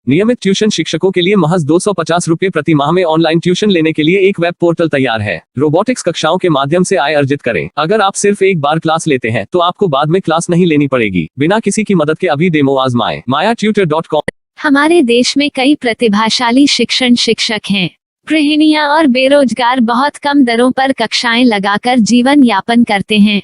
नियमित ट्यूशन शिक्षकों के लिए महज 250 रुपए प्रति माह में ऑनलाइन ट्यूशन लेने के लिए एक वेब पोर्टल तैयार है। रोबोटिक्स कक्षाओं के माध्यम से आय अर्जित करें। अगर आप सिर्फ एक बार क्लास लेते हैं तो आपको बाद में क्लास नहीं लेनी पड़ेगी। बिना किसी की मदद के अभी डेमो आजमाएं। mayatutor.com। हमारे देश में कई प्रतिभाशाली शिक्षक हैं। गृहिणियां और बेरोजगार बहुत कम दरों पर कक्षाएं लगाकर जीवन यापन करते हैं,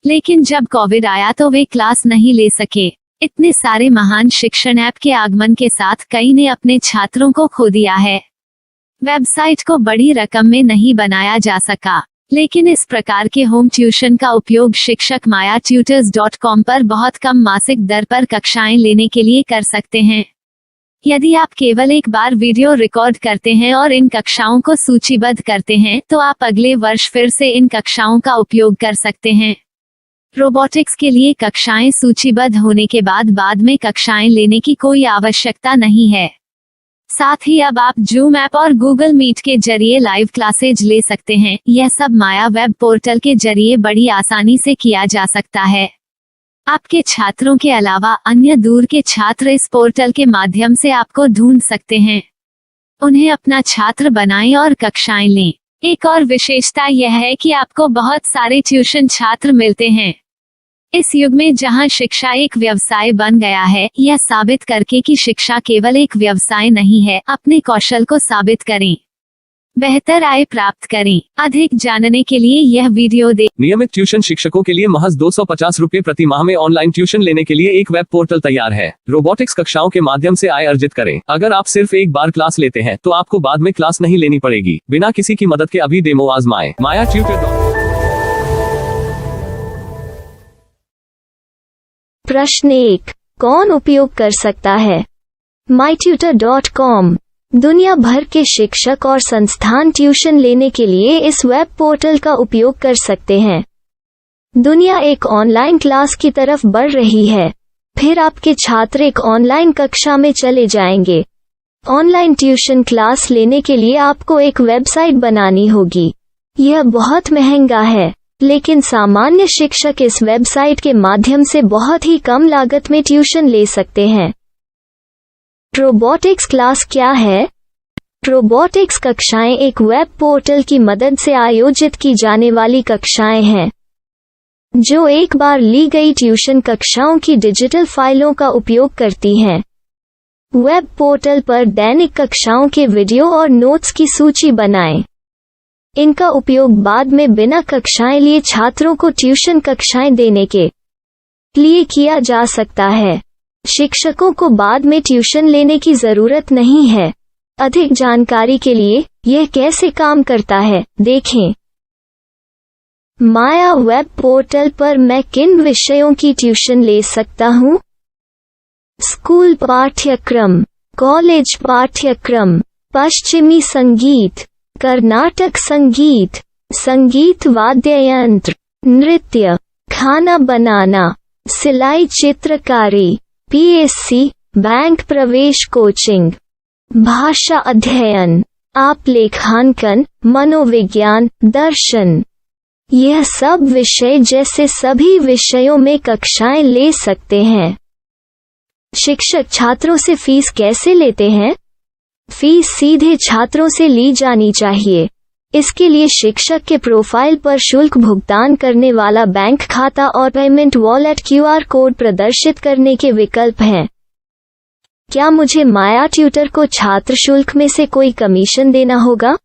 लेकिन जब कोविड आया तो वे क्लास नहीं ले सके। इतने सारे महान शिक्षण ऐप के आगमन के साथ कई ने अपने छात्रों को खो दिया है। वेबसाइट को बड़ी रकम में नहीं बनाया जा सका, लेकिन इस प्रकार के होम ट्यूशन का उपयोग शिक्षक mayatutors.com पर बहुत कम मासिक दर पर कक्षाएं लेने के लिए कर सकते हैं। यदि आप केवल एक बार वीडियो रिकॉर्ड करते हैं और इन कक्षाओं को सूचीबद्ध करते हैं तो आप अगले वर्ष फिर से इन कक्षाओं का उपयोग कर सकते हैं। रोबोटिक्स के लिए कक्षाएं सूचीबद्ध होने के बाद में कक्षाएं लेने की कोई आवश्यकता नहीं है। साथ ही अब आप जूम ऐप और गूगल मीट के जरिए लाइव क्लासेज ले सकते हैं। यह सब माया वेब पोर्टल के जरिए बड़ी आसानी से किया जा सकता है। आपके छात्रों के अलावा अन्य दूर के छात्र इस पोर्टल के माध्यम से आपको ढूंढ सकते हैं। उन्हें अपना छात्र बनाएं और कक्षाएं लें। एक और विशेषता यह है कि आपको बहुत सारे ट्यूशन छात्र मिलते हैं। इस युग में जहां शिक्षा एक व्यवसाय बन गया है, यह साबित करके कि शिक्षा केवल एक व्यवसाय नहीं है, अपने कौशल को साबित करें, बेहतर आय प्राप्त करें। अधिक जानने के लिए यह वीडियो देखें। नियमित ट्यूशन शिक्षकों के लिए महज 250 रुपए प्रति माह में ऑनलाइन ट्यूशन लेने के लिए एक वेब पोर्टल तैयार है। रोबोटिक्स कक्षाओं के माध्यम से आय अर्जित करें। अगर आप सिर्फ एक बार क्लास लेते हैं तो आपको बाद में क्लास नहीं लेनी पड़ेगी। बिना किसी की मदद के अभी डेमो आजमाएं। mayatutor.com। प्रश्न 1, कौन उपयोग कर सकता है? mytutor.com दुनिया भर के शिक्षक और संस्थान ट्यूशन लेने के लिए इस वेब पोर्टल का उपयोग कर सकते हैं। दुनिया एक ऑनलाइन क्लास की तरफ बढ़ रही है। फिर आपके छात्र एक ऑनलाइन कक्षा में चले जाएंगे। ऑनलाइन ट्यूशन क्लास लेने के लिए आपको एक वेबसाइट बनानी होगी। यह बहुत महंगा है, लेकिन सामान्य शिक्षक इस वेबसाइट के माध्यम से बहुत ही कम लागत में ट्यूशन ले सकते हैं। रोबोटिक्स क्लास क्या है? रोबोटिक्स कक्षाएं एक वेब पोर्टल की मदद से आयोजित की जाने वाली कक्षाएं हैं, जो एक बार ली गई ट्यूशन कक्षाओं की डिजिटल फाइलों का उपयोग करती हैं। वेब पोर्टल पर दैनिक कक्षाओं के वीडियो और नोट्स की सूची बनाएं। इनका उपयोग बाद में बिना कक्षाएं लिए छात्रों को ट्यूशन कक्षाएं देने के लिए किया जा सकता है। शिक्षकों को बाद में ट्यूशन लेने की जरूरत नहीं है। अधिक जानकारी के लिए यह कैसे काम करता है, देखें। माया वेब पोर्टल पर मैं किन विषयों की ट्यूशन ले सकता हूँ? स्कूल पाठ्यक्रम, कॉलेज पाठ्यक्रम, पश्चिमी संगीत, कर्नाटक संगीत, संगीत वाद्य यंत्र, नृत्य, खाना बनाना, सिलाई चित्रकारी, पीएससी, बैंक प्रवेश कोचिंग, भाषा अध्ययन, आप लेखांकन, मनोविज्ञान, दर्शन। यह सब विषय जैसे सभी विषयों में कक्षाएं ले सकते हैं। शिक्षक छात्रों से फीस कैसे लेते हैं? फीस सीधे छात्रों से ली जानी चाहिए। इसके लिए शिक्षक के प्रोफाइल पर शुल्क भुगतान करने वाला बैंक खाता और पेमेंट वॉलेट क्यूआर कोड प्रदर्शित करने के विकल्प हैं। क्या मुझे माया ट्यूटर को छात्र शुल्क में से कोई कमीशन देना होगा?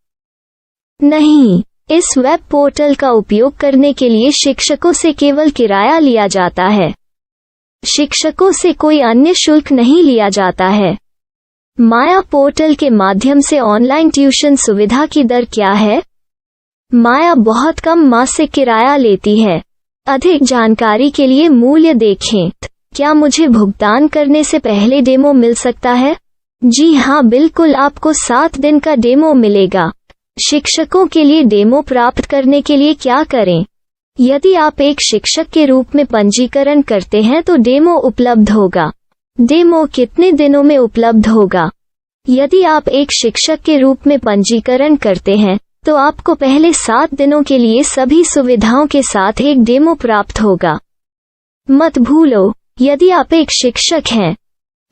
नहीं, इस वेब पोर्टल का उपयोग करने के लिए शिक्षकों से केवल किराया लिया जाता है। शिक्षकों से कोई अन्य शुल्क नहीं लिया जाता है। माया पोर्टल के माध्यम से ऑनलाइन ट्यूशन सुविधा की दर क्या है? माया बहुत कम मासिक किराया लेती है। अधिक जानकारी के लिए मूल्य देखें। क्या मुझे भुगतान करने से पहले डेमो मिल सकता है? जी हाँ, बिल्कुल, आपको 7 दिन का डेमो मिलेगा। शिक्षकों के लिए डेमो प्राप्त करने के लिए क्या करें? यदि आप एक शिक्षक के रूप में पंजीकरण करते हैं तो डेमो उपलब्ध होगा। डेमो कितने दिनों में उपलब्ध होगा? यदि आप एक शिक्षक के रूप में पंजीकरण करते हैं तो आपको पहले 7 दिनों के लिए सभी सुविधाओं के साथ एक डेमो प्राप्त होगा। मत भूलो, यदि आप एक शिक्षक हैं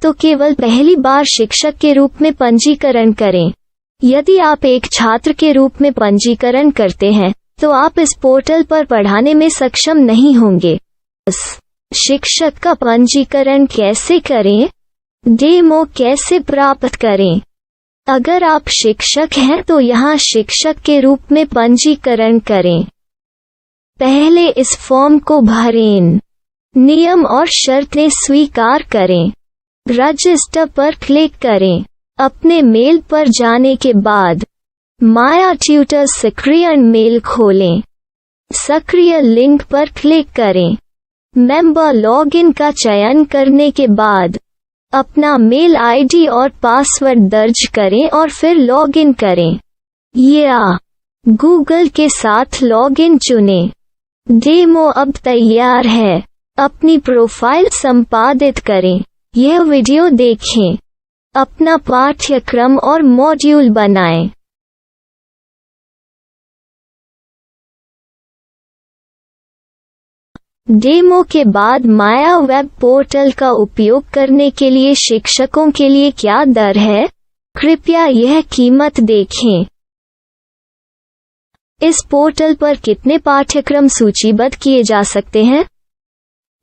तो केवल पहली बार शिक्षक के रूप में पंजीकरण करें। यदि आप एक छात्र के रूप में पंजीकरण करते हैं तो आप इस पोर्टल पर पढ़ाने में सक्षम नहीं होंगे। शिक्षक का पंजीकरण कैसे करें? डेमो कैसे प्राप्त करें? अगर आप शिक्षक हैं तो यहाँ शिक्षक के रूप में पंजीकरण करें। पहले इस फॉर्म को भरें। नियम और शर्तें स्वीकार करें। रजिस्टर पर क्लिक करें। अपने मेल पर जाने के बाद माया ट्यूटर सक्रिय मेल खोलें। सक्रिय लिंक पर क्लिक करें। मेंबर लॉगिन का चयन करने के बाद अपना मेल आईडी और पासवर्ड दर्ज करें और फिर लॉगिन करें या गूगल के साथ लॉगिन चुनें। डेमो अब तैयार है। अपनी प्रोफाइल संपादित करें। यह वीडियो देखें। अपना पाठ्यक्रम और मॉड्यूल बनाएं। डेमो के बाद माया वेब पोर्टल का उपयोग करने के लिए शिक्षकों के लिए क्या दर है? कृपया यह कीमत देखें। इस पोर्टल पर कितने पाठ्यक्रम सूचीबद्ध किए जा सकते हैं?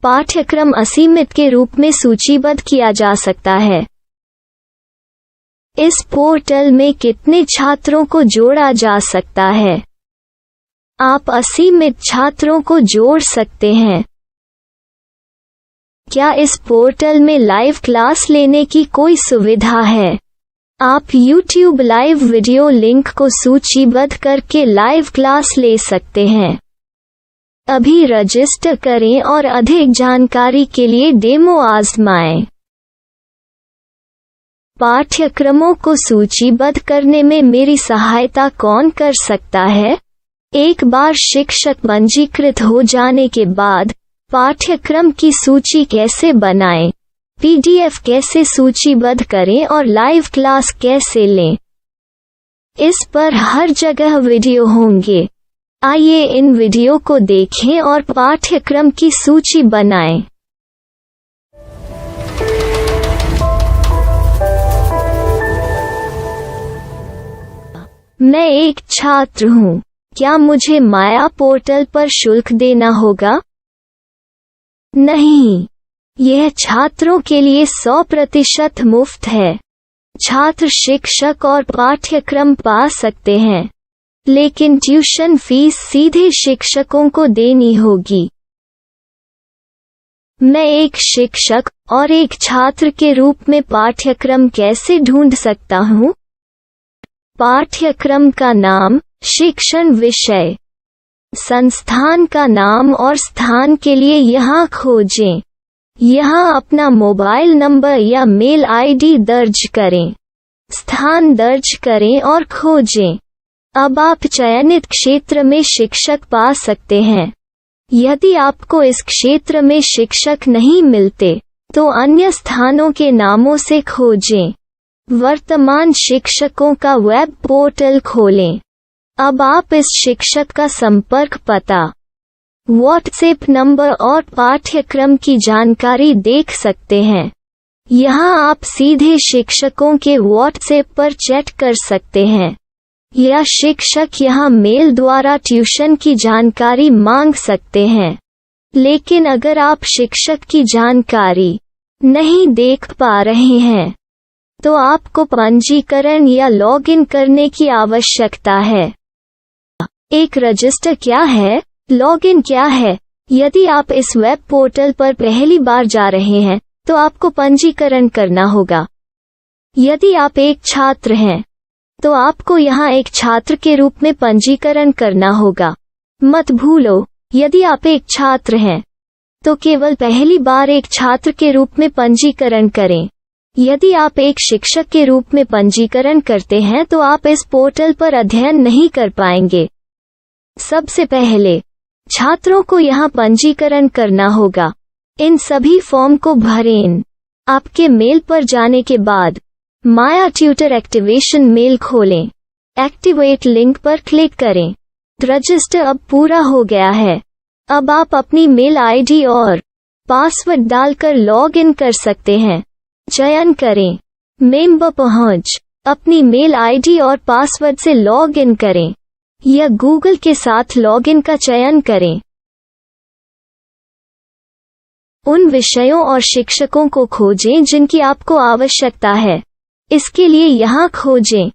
पाठ्यक्रम असीमित के रूप में सूचीबद्ध किया जा सकता है। इस पोर्टल में कितने छात्रों को जोड़ा जा सकता है? आप असीमित छात्रों को जोड़ सकते हैं। क्या इस पोर्टल में लाइव क्लास लेने की कोई सुविधा है? आप YouTube लाइव वीडियो लिंक को सूचीबद्ध करके लाइव क्लास ले सकते हैं। अभी रजिस्टर करें और अधिक जानकारी के लिए डेमो आजमाएं। पाठ्यक्रमों को सूचीबद्ध करने में मेरी सहायता कौन कर सकता है? एक बार शिक्षक पंजीकृत हो जाने के बाद पाठ्यक्रम की सूची कैसे बनाएं, PDF कैसे सूचीबद्ध करें और लाइव क्लास कैसे लें, इस पर हर जगह वीडियो होंगे। आइए इन वीडियो को देखें और पाठ्यक्रम की सूची बनाएं। मैं एक छात्र हूँ। क्या मुझे माया पोर्टल पर शुल्क देना होगा? नहीं, यह छात्रों के लिए 100% मुफ्त है। छात्र शिक्षक और पाठ्यक्रम पा सकते हैं, लेकिन ट्यूशन फीस सीधे शिक्षकों को देनी होगी। मैं एक शिक्षक और एक छात्र के रूप में पाठ्यक्रम कैसे ढूंढ सकता हूँ? पाठ्यक्रम का नाम, शिक्षण विषय, संस्थान का नाम और स्थान के लिए यहाँ खोजें। यहाँ अपना मोबाइल नंबर या मेल आईडी दर्ज करें। स्थान दर्ज करें और खोजें। अब आप चयनित क्षेत्र में शिक्षक पा सकते हैं। यदि आपको इस क्षेत्र में शिक्षक नहीं मिलते, तो अन्य स्थानों के नामों से खोजें। वर्तमान शिक्षकों का वेब पोर्टल खोलें। अब आप इस शिक्षक का संपर्क पता, व्हाट्सएप नंबर और पाठ्यक्रम की जानकारी देख सकते हैं। यहाँ आप सीधे शिक्षकों के व्हाट्सएप पर चैट कर सकते हैं या शिक्षक यहाँ मेल द्वारा ट्यूशन की जानकारी मांग सकते हैं। लेकिन अगर आप शिक्षक की जानकारी नहीं देख पा रहे हैं, तो आपको पंजीकरण या लॉगिन करने की आवश्यकता है। एक रजिस्टर क्या है? लॉगिन क्या है? यदि आप इस वेब पोर्टल पर पहली बार जा रहे हैं, तो आपको पंजीकरण करना होगा। यदि आप एक छात्र हैं, तो आपको यहाँ एक छात्र के रूप में पंजीकरण करना होगा। मत भूलो, यदि आप एक छात्र हैं, तो केवल पहली बार एक छात्र के रूप में पंजीकरण करें। यदि आप एक शिक्षक के रूप में पंजीकरण करते हैं तो आप इस पोर्टल पर अध्ययन नहीं कर पाएंगे। सबसे पहले छात्रों को यहाँ पंजीकरण करना होगा। इन सभी फॉर्म को भरें। आपके मेल पर जाने के बाद माया ट्यूटर एक्टिवेशन मेल खोलें। एक्टिवेट लिंक पर क्लिक करें। रजिस्टर अब पूरा हो गया है। अब आप अपनी मेल आईडी और पासवर्ड डालकर लॉग इन कर सकते हैं। चयन करें। मेंबर पहुंच। अपनी मेल आईडी और पासवर्ड से लॉग इन करें या गूगल के साथ लॉगिन का चयन करें। उन विषयों और शिक्षकों को खोजें जिनकी आपको आवश्यकता है। इसके लिए यहाँ खोजें।